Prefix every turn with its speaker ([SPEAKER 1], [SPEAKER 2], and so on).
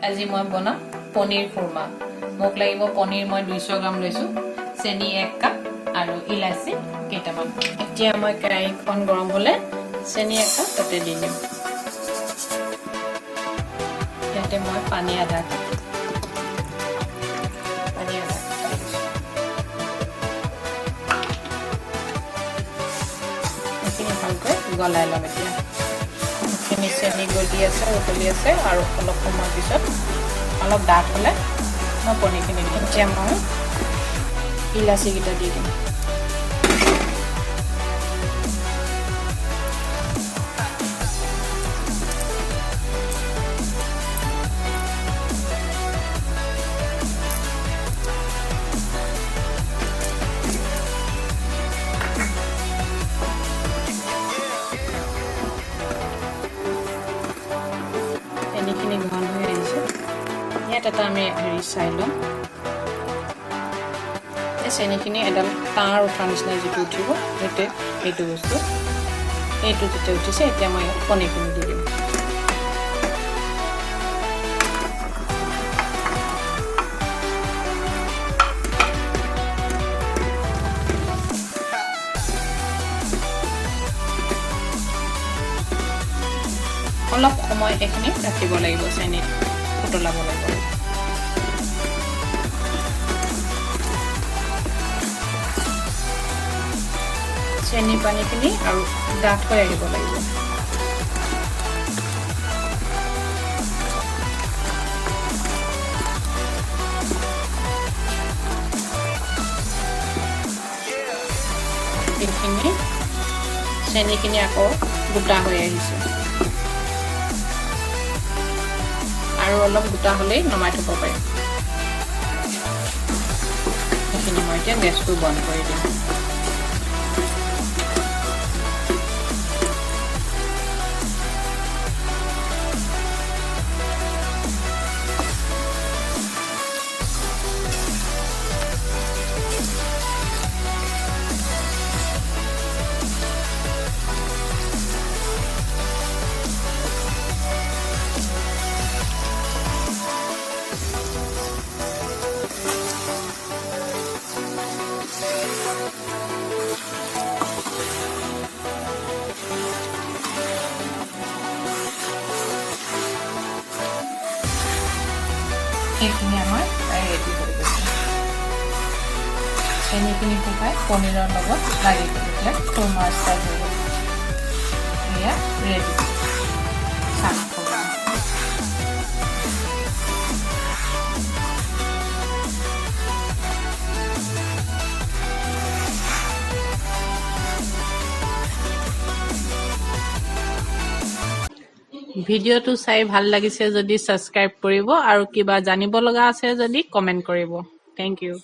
[SPEAKER 1] আজি মই বনাম পনীৰ খুৰমা মোক লাগিব পনীৰ মই 200 গ্ৰাম লৈছো চেনি 1 কাপ আৰু ইলাচি কেইটামান এতিয়া মই কেৰাহীখন গৰম হ'লে চেনি 1 কাপ তাতে দি দিম ইয়াতে মই পানী আধা কাপ ভালকৈ গলাই ল'ম এতিয়া এইখিনি চেনি গলি আছে উতলি আছে আৰু অলপ সময় পিছত অলপ ডাঠ হ'লে মই পনীৰখিনি দিম এতিয়া মই ইলাচি কেইটা দি দিম চেনিখিনি ঘন হৈ আহিছে ইয়াত এটা আমি হেৰি চাই ল'ম এই চেনিখিনি এডাল তাঁৰ উঠাৰ নিচিনা যিটো উঠিব সেইটো বস্তু এইটো যেতিয়া উঠিছে এতিয়া মই পনীৰখিনি দি দিম অলপ সময় এখিনি ৰাখিব লাগিব চেনি উতলাব লাগিব চেনি পানীখিনি আৰু ডাঠ হৈ আহিব লাগিব এইখিনি চেনিখিনি আকৌ গোটা হৈ আহিছে আৰু অলপ গোটা হ'লেই নমাই থ'ব পাৰিম এইখিনি মই এতিয়া গেছটো বন্ধ কৰি দিম এইখিনি আমাৰ ৰেডি হৈ গৈছে চেনিখিনি শুকাই পনীৰৰ লগত লাগি গ'লে খুৰমা ষ্টাৰ্ট হৈ গ'ল এয়া ৰেডি চাহ খুৰমা ভিডিঅ'টো চাই ভাল লাগিছে যদি সাবস্ক্ৰাইব কৰিব আৰু কিবা জানিব লগা আছে যদি কমেন্ট কৰিব থ্যাংক ইউ